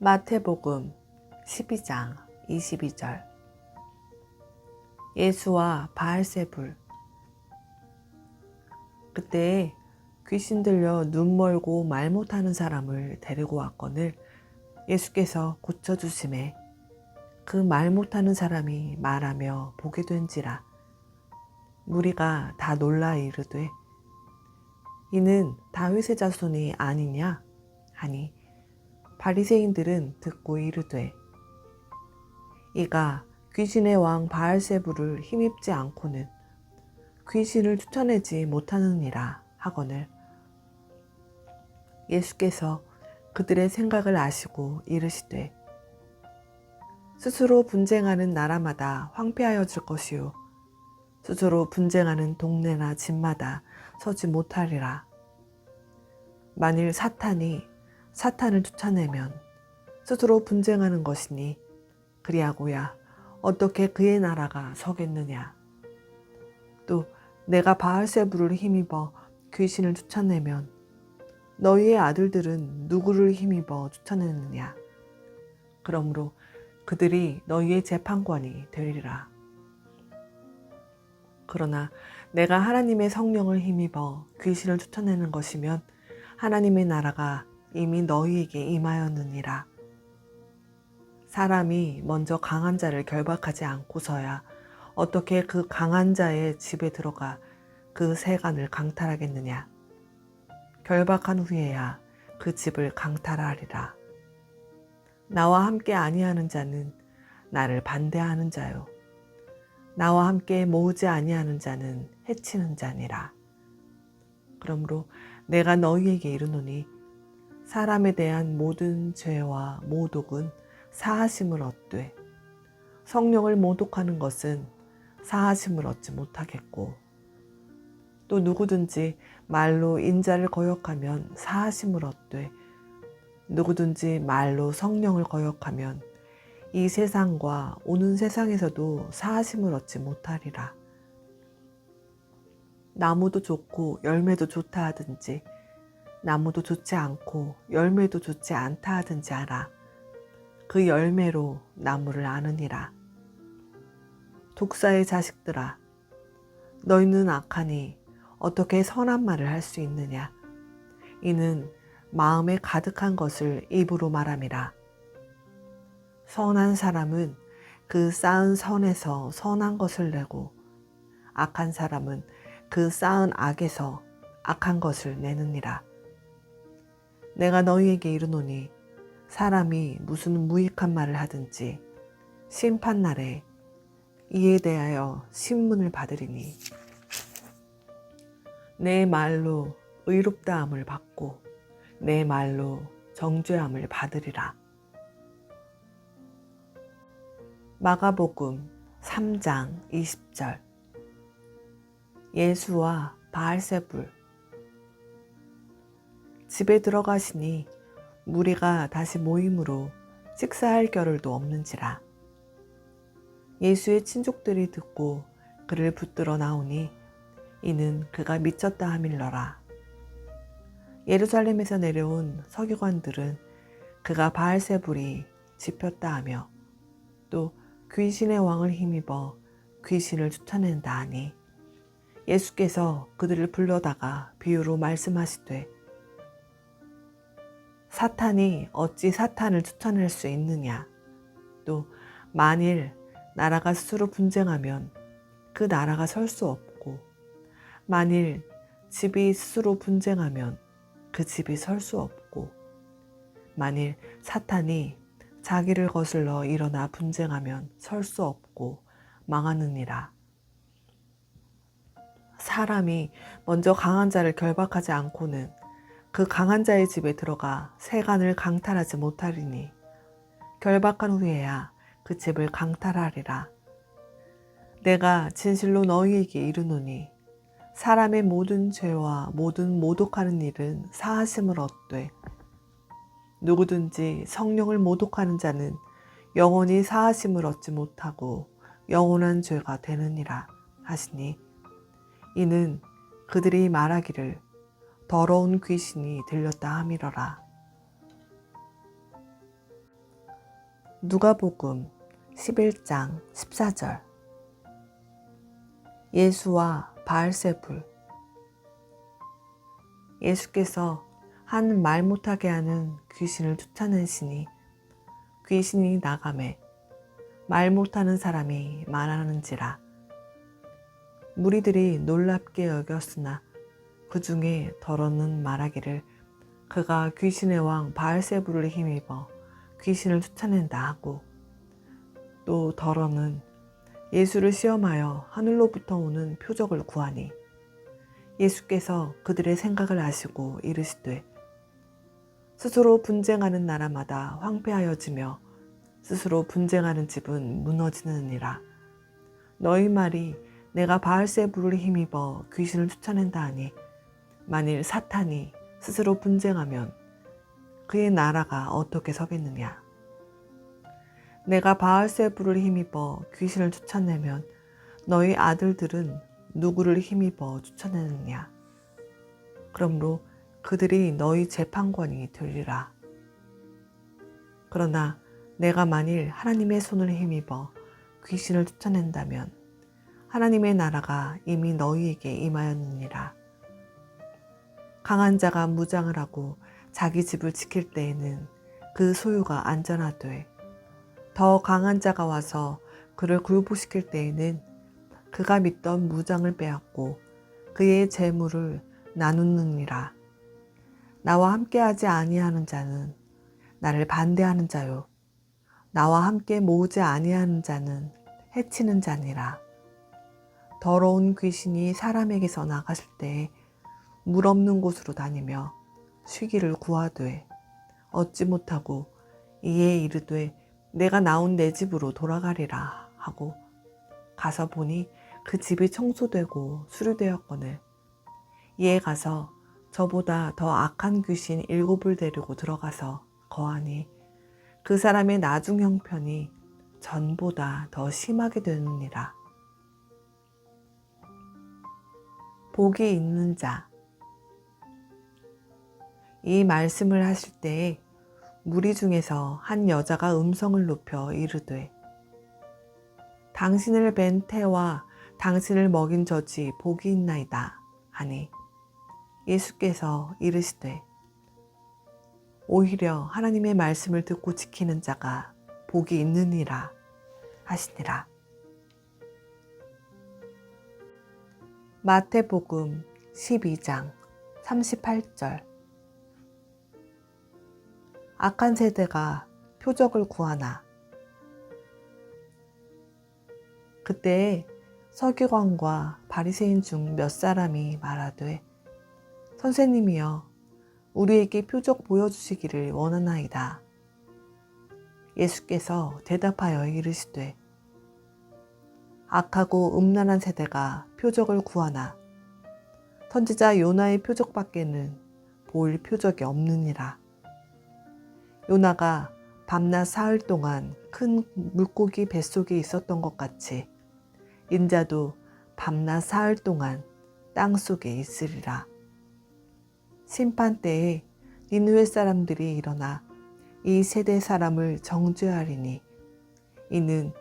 마태복음 12장 22절. 예수와 바알세불. 그때 귀신 들려 눈 멀고 말 못하는 사람을 데리고 왔거늘 예수께서 고쳐주심에 그 말 못하는 사람이 말하며 보게 된지라. 무리가 다 놀라 이르되 이는 다윗의 자손이 아니냐 하니 바리새인들은 듣고 이르되 이가 귀신의 왕 바알세불을 힘입지 않고는 귀신을 쫓아내지 못하느니라 하거늘 예수께서 그들의 생각을 아시고 이르시되 스스로 분쟁하는 나라마다 황폐하여질 것이요 스스로 분쟁하는 동네나 집마다 서지 못하리라. 만일 사탄이 사탄을 쫓아내면 스스로 분쟁하는 것이니 그리하고야 어떻게 그의 나라가 서겠느냐. 또 내가 바알세불을 힘입어 귀신을 쫓아내면 너희의 아들들은 누구를 힘입어 쫓아내느냐. 그러므로 그들이 너희의 재판관이 되리라. 그러나 내가 하나님의 성령을 힘입어 귀신을 쫓아내는 것이면 하나님의 나라가 이미 너희에게 임하였느니라. 사람이 먼저 강한 자를 결박하지 않고서야 어떻게 그 강한 자의 집에 들어가 그 세간을 강탈하겠느냐. 결박한 후에야 그 집을 강탈하리라. 나와 함께 아니하는 자는 나를 반대하는 자요 나와 함께 모으지 아니하는 자는 해치는 자니라. 그러므로 내가 너희에게 이르노니 사람에 대한 모든 죄와 모독은 사하심을 얻되 성령을 모독하는 것은 사하심을 얻지 못하겠고 또 누구든지 말로 인자를 거역하면 사하심을 얻되 누구든지 말로 성령을 거역하면 이 세상과 오는 세상에서도 사하심을 얻지 못하리라. 나무도 좋고 열매도 좋다 하든지 나무도 좋지 않고 열매도 좋지 않다 하든지 알아. 그 열매로 나무를 아느니라. 독사의 자식들아, 너희는 악하니 어떻게 선한 말을 할 수 있느냐. 이는 마음에 가득한 것을 입으로 말함이라. 선한 사람은 그 쌓은 선에서 선한 것을 내고 악한 사람은 그 쌓은 악에서 악한 것을 내느니라. 내가 너희에게 이르노니 사람이 무슨 무익한 말을 하든지 심판날에 이에 대하여 신문을 받으리니 내 말로 의롭다함을 받고 내 말로 정죄함을 받으리라. 마가복음 3장 20절. 예수와 바알세불. 집에 들어가시니 무리가 다시 모임으로 식사할 겨를도 없는지라. 예수의 친족들이 듣고 그를 붙들어 나오니 이는 그가 미쳤다 함일러라. 예루살렘에서 내려온 서기관들은 그가 바알세불이 짚였다 하며 또 귀신의 왕을 힘입어 귀신을 쫓아낸다 하니 예수께서 그들을 불러다가 비유로 말씀하시되 사탄이 어찌 사탄을 쫓아낼 수 있느냐. 또 만일 나라가 스스로 분쟁하면 그 나라가 설 수 없고 만일 집이 스스로 분쟁하면 그 집이 설 수 없고 만일 사탄이 자기를 거슬러 일어나 분쟁하면 설 수 없고 망하느니라. 사람이 먼저 강한 자를 결박하지 않고는 그 강한 자의 집에 들어가 세간을 강탈하지 못하리니 결박한 후에야 그 집을 강탈하리라. 내가 진실로 너희에게 이르노니 사람의 모든 죄와 모든 모독하는 일은 사하심을 얻되 누구든지 성령을 모독하는 자는 영원히 사하심을 얻지 못하고 영원한 죄가 되느니라 하시니 이는 그들이 말하기를 더러운 귀신이 들렸다 함이러라. 누가복음 11장 14절. 예수와 바알세불. 예수께서 한 말 못하게 하는 귀신을 쫓아내시니 귀신이 나가매 말 못하는 사람이 말하는지라. 무리들이 놀랍게 여겼으나 그 중에 더러는 말하기를 그가 귀신의 왕 바알세불을 힘입어 귀신을 쫓아낸다 하고, 또 더러는 예수를 시험하여 하늘로부터 오는 표적을 구하니 예수께서 그들의 생각을 아시고 이르시되 스스로 분쟁하는 나라마다 황폐하여지며 스스로 분쟁하는 집은 무너지느니라. 너희 말이 내가 바알세불을 힘입어 귀신을 쫓아낸다 하니 만일 사탄이 스스로 분쟁하면 그의 나라가 어떻게 서겠느냐. 내가 바알세불을 힘입어 귀신을 쫓아내면 너희 아들들은 누구를 힘입어 쫓아내느냐. 그러므로 그들이 너희 재판관이 되리라. 그러나 내가 만일 하나님의 손을 힘입어 귀신을 쫓아낸다면 하나님의 나라가 이미 너희에게 임하였느니라. 강한 자가 무장을 하고 자기 집을 지킬 때에는 그 소유가 안전하되, 더 강한 자가 와서 그를 굴복시킬 때에는 그가 믿던 무장을 빼앗고 그의 재물을 나누느니라. 나와 함께하지 아니하는 자는 나를 반대하는 자요, 나와 함께 모으지 아니하는 자는 해치는 자니라. 더러운 귀신이 사람에게서 나갔을 때에 물 없는 곳으로 다니며 쉬기를 구하되 얻지 못하고 이에 이르되 내가 나온 내 집으로 돌아가리라 하고 가서 보니 그 집이 청소되고 수리되었거늘 이에 가서 저보다 더 악한 귀신 7을 데리고 들어가서 거하니 그 사람의 나중 형편이 전보다 더 심하게 되느니라. 복이 있는 자. 이 말씀을 하실 때에 무리 중에서 한 여자가 음성을 높여 이르되 당신을 뵌 태와 당신을 먹인 젖이 복이 있나이다 하니 예수께서 이르시되 오히려 하나님의 말씀을 듣고 지키는 자가 복이 있느니라 하시니라. 마태복음 12장 38절. 악한 세대가 표적을 구하나. 그때에 서기관과 바리새인 중 몇 사람이 말하되 선생님이여 우리에게 표적 보여주시기를 원하나이다. 예수께서 대답하여 이르시되 악하고 음란한 세대가 표적을 구하나 선지자 요나의 표적밖에는 보일 표적이 없느니라. 요나가 밤낮 사흘 동안 큰 물고기 뱃속에 있었던 것 같이 인자도 밤낮 사흘 동안 땅속에 있으리라. 심판 때에 니느웨 사람들이 일어나 이 세대 사람을 정죄하리니 이는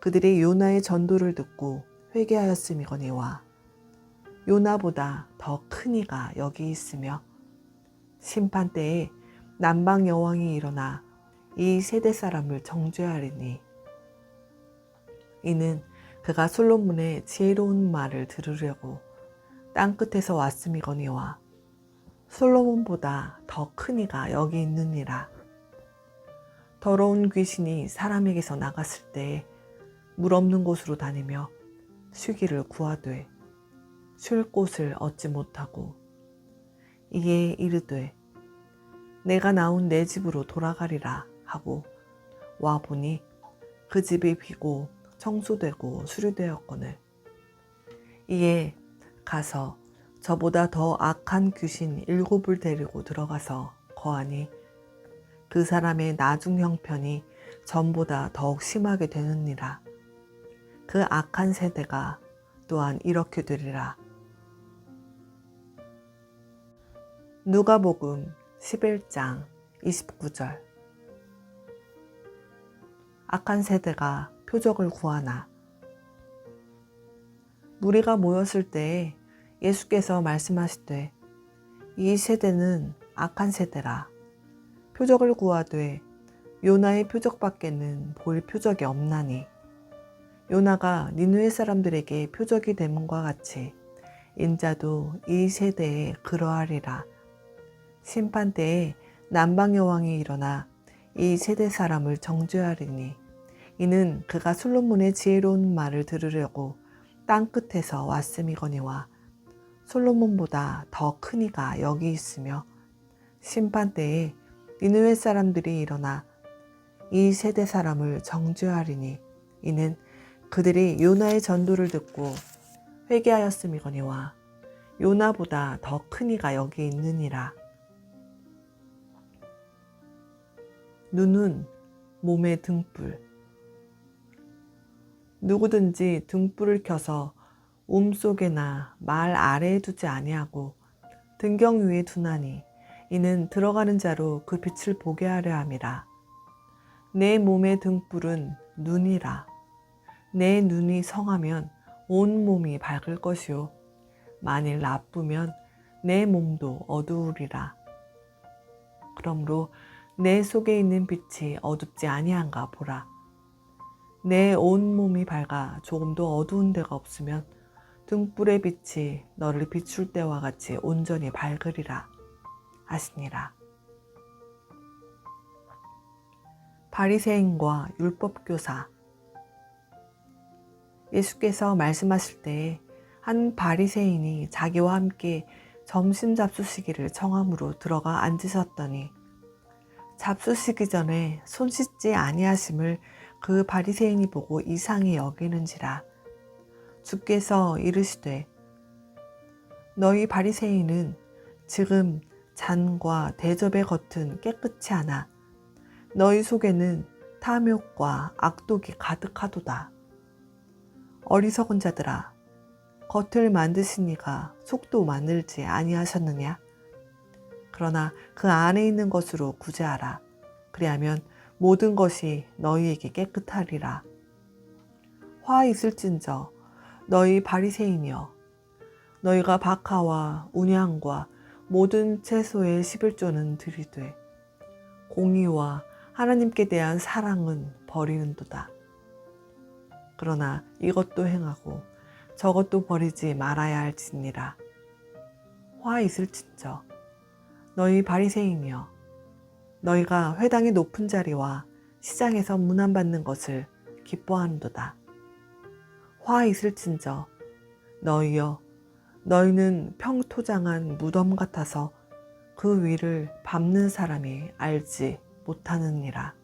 그들이 요나의 전도를 듣고 회개하였음이거니와 요나보다 더 큰 이가 여기 있으며 심판 때에 남방 여왕이 일어나 이 세대 사람을 정죄하리니 이는 그가 솔로몬의 지혜로운 말을 들으려고 땅끝에서 왔음이거니와 솔로몬보다 더 큰 이가 여기 있느니라. 더러운 귀신이 사람에게서 나갔을 때에 물 없는 곳으로 다니며 쉬기를 구하되 쉴 곳을 얻지 못하고 이에 이르되 내가 나온 내 집으로 돌아가리라 하고 와 보니 그 집이 비고 청소되고 수리되었거늘 이에 가서 저보다 더 악한 귀신 7을 데리고 들어가서 거하니 그 사람의 나중 형편이 전보다 더욱 심하게 되느니라. 그 악한 세대가 또한 이렇게 되리라. 누가복음 11장 29절. 악한 세대가 표적을 구하나. 무리가 모였을 때에 예수께서 말씀하시되 이 세대는 악한 세대라. 표적을 구하되 요나의 표적밖에는 볼 표적이 없나니 요나가 니느웨 사람들에게 표적이 됨과 같이 인자도 이 세대에 그러하리라. 심판 때에 남방 여왕이 일어나 이 세대 사람을 정죄하리니 이는 그가 솔로몬의 지혜로운 말을 들으려고 땅 끝에서 왔음이거니와 솔로몬보다 더 큰 이가 여기 있으며 심판 때에 니느웨 사람들이 일어나 이 세대 사람을 정죄하리니 이는 그들이 요나의 전도를 듣고 회개하였음이거니와 요나보다 더 큰 이가 여기 있느니라. 눈은 몸의 등불. 누구든지 등불을 켜서 속에나 말 아래에 두지 아니하고 등경 위에 두나니 이는 들어가는 자로 그 빛을 보게 하려 함이라. 내 몸의 등불은 눈이라. 내 눈이 성하면 온 몸이 밝을 것이요 만일 나쁘면 내 몸도 어두우리라. 그러므로 내 속에 있는 빛이 어둡지 아니한가 보라. 내 온 몸이 밝아 조금도 어두운 데가 없으면 등불의 빛이 너를 비출 때와 같이 온전히 밝으리라 하시니라. 바리새인과 율법교사. 예수께서 말씀하실 때에 한 바리새인이 자기와 함께 점심 잡수시기를 청함으로 들어가 앉으셨더니 잡수시기 전에 손 씻지 아니하심을 그 바리새인이 보고 이상히 여기는지라. 주께서 이르시되 너희 바리새인은 지금 잔과 대접의 겉은 깨끗이 하나 너희 속에는 탐욕과 악독이 가득하도다. 어리석은 자들아, 겉을 만드시니가 속도 만들지 아니하셨느냐? 그러나 그 안에 있는 것으로 구제하라. 그리하면 모든 것이 너희에게 깨끗하리라. 화 있을진저 너희 바리새인이여, 너희가 박하와 운향과 모든 채소의 11조는 들이되 공의와 하나님께 대한 사랑은 버리는도다. 그러나 이것도 행하고 저것도 버리지 말아야 할지니라. 화 있을진저 너희 바리새인이여, 너희가 회당의 높은 자리와 시장에서 문안받는 것을 기뻐하는도다. 화 있을진저 너희여, 너희는 평토장한 무덤 같아서 그 위를 밟는 사람이 알지 못하느니라.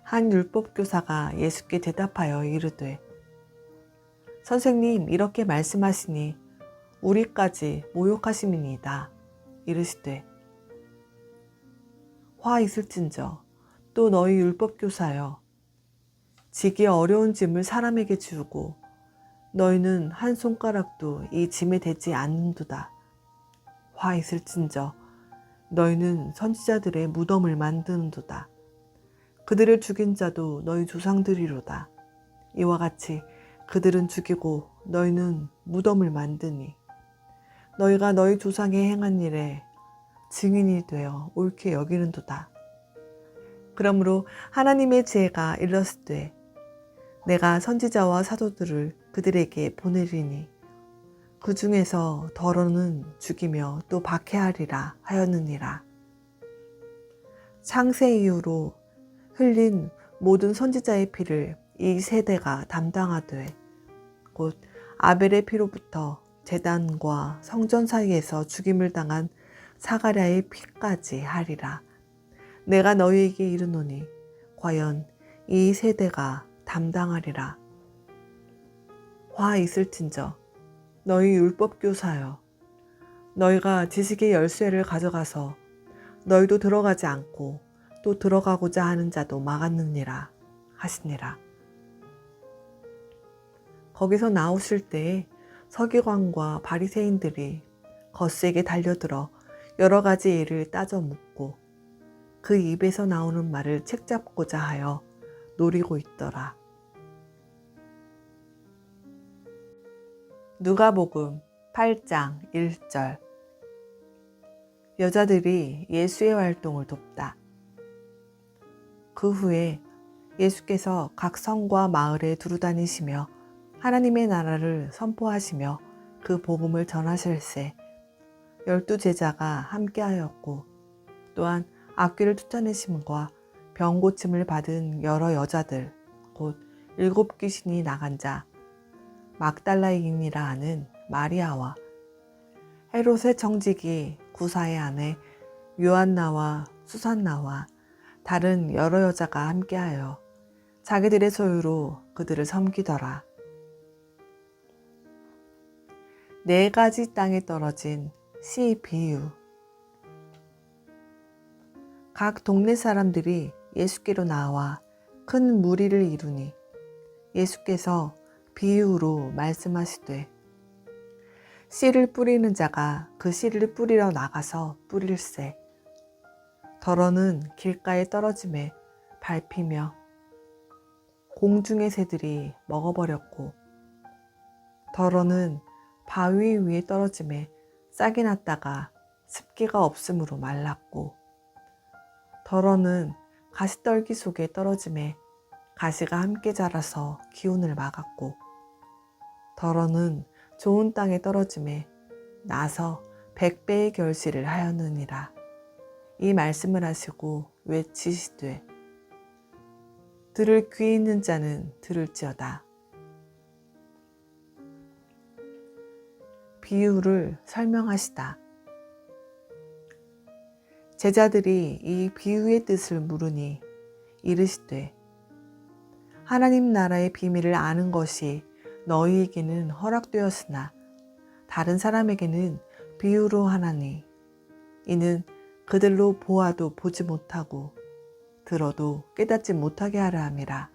한 율법교사가 예수께 대답하여 이르되 선생님, 이렇게 말씀하시니 우리까지 모욕하심이니이다. 이르시되 화 있을진저 또 너희 율법교사여, 지기 어려운 짐을 사람에게 지우고 너희는 한 손가락도 이 짐에 대지 않는도다. 화 있을진저 너희는 선지자들의 무덤을 만드는도다. 그들을 죽인 자도 너희 조상들이로다. 이와 같이 그들은 죽이고 너희는 무덤을 만드니 너희가 너희 조상이 행한 일에 증인이 되어 옳게 여기는도다. 그러므로 하나님의 지혜가 일렀으되 내가 선지자와 사도들을 그들에게 보내리니 그 중에서 더러는 죽이며 또 박해하리라 하였느니라. 창세 이후로 흘린 모든 선지자의 피를 이 세대가 담당하되 곧 아벨의 피로부터 제단과 성전 사이에서 죽임을 당한 사가랴의 피까지 하리라. 내가 너희에게 이르노니 과연 이 세대가 담당하리라. 화 있을진저 너희 율법교사여, 너희가 지식의 열쇠를 가져가서 너희도 들어가지 않고 또 들어가고자 하는 자도 막았느니라 하시니라. 거기서 나오실 때에 서기관과 바리새인들이 겉세게 달려들어 여러 가지 일을 따져 묻고 그 입에서 나오는 말을 책잡고자 하여 노리고 있더라. 누가복음 8장 1절. 여자들이 예수의 활동을 돕다. 그 후에 예수께서 각 성과 마을에 두루 다니시며 하나님의 나라를 선포하시며 그 복음을 전하실세 12 제자가 함께하였고 또한 악귀를 쫓아내심과 병 고침을 받은 여러 여자들 곧 7 귀신이 나간 자 막달라인이라 하는 마리아와 헤롯의 청지기 구사의 아내 요한나와 수산나와 다른 여러 여자가 함께하여 자기들의 소유로 그들을 섬기더라. 4가지 땅에 떨어진 씨 비유. 각 동네 사람들이 예수께로 나와 큰 무리를 이루니 예수께서 비유로 말씀하시되 씨를 뿌리는 자가 그 씨를 뿌리러 나가서 뿌릴새 더러는 길가에 떨어짐에 밟히며 공중의 새들이 먹어버렸고 더러는 바위 위에 떨어짐에 싹이 났다가 습기가 없으므로 말랐고 더러는 가시떨기 속에 떨어짐에 가시가 함께 자라서 기운을 막았고 더러는 좋은 땅에 떨어짐에 나서 100배의 결실을 하였느니라. 이 말씀을 하시고 외치시되 들을 귀 있는 자는 들을지어다. 비유를 설명하시다. 제자들이 이 비유의 뜻을 물으니 이르시되 하나님 나라의 비밀을 아는 것이 너희에게는 허락되었으나 다른 사람에게는 비유로 하나니 이는 그들로 보아도 보지 못하고 들어도 깨닫지 못하게 하려 함이라.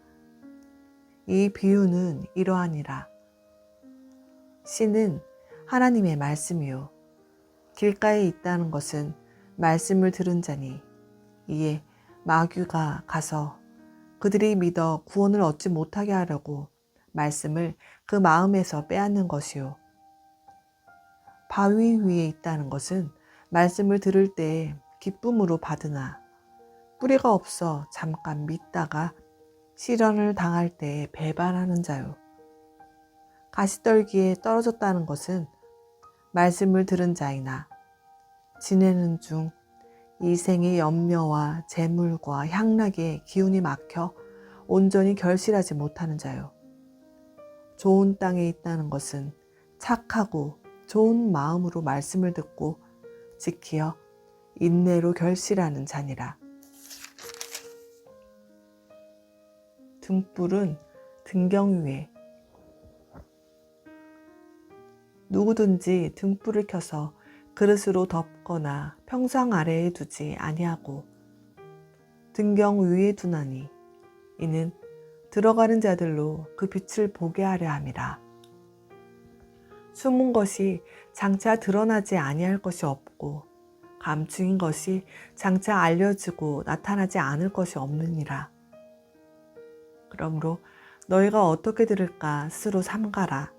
이 비유는 이러하니라. 씨는 하나님의 말씀이요 길가에 있다는 것은 말씀을 들은 자니 이에 마귀가 가서 그들이 믿어 구원을 얻지 못하게 하려고 말씀을 그 마음에서 빼앗는 것이요 바위 위에 있다는 것은 말씀을 들을 때에 기쁨으로 받으나 뿌리가 없어 잠깐 믿다가 시련을 당할 때에 배반하는 자요 가시떨기에 떨어졌다는 것은 말씀을 들은 자이나 지내는 중 이 생의 염려와 재물과 향락에 기운이 막혀 온전히 결실하지 못하는 자요 좋은 땅에 있다는 것은 착하고 좋은 마음으로 말씀을 듣고 지키어 인내로 결실하는 자니라. 등불은 등경 위에. 누구든지 등불을 켜서 그릇으로 덮거나 평상 아래에 두지 아니하고 등경 위에 두나니 이는 들어가는 자들로 그 빛을 보게 하려 함이라. 숨은 것이 장차 드러나지 아니할 것이 없고 감추인 것이 장차 알려지고 나타나지 않을 것이 없느니라. 그러므로 너희가 어떻게 들을까 스스로 삼가라.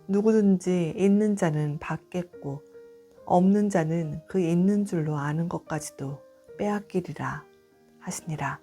누구든지 있는 자는 받겠고 없는 자는 그 있는 줄로 아는 것까지도 빼앗기리라 하시니라.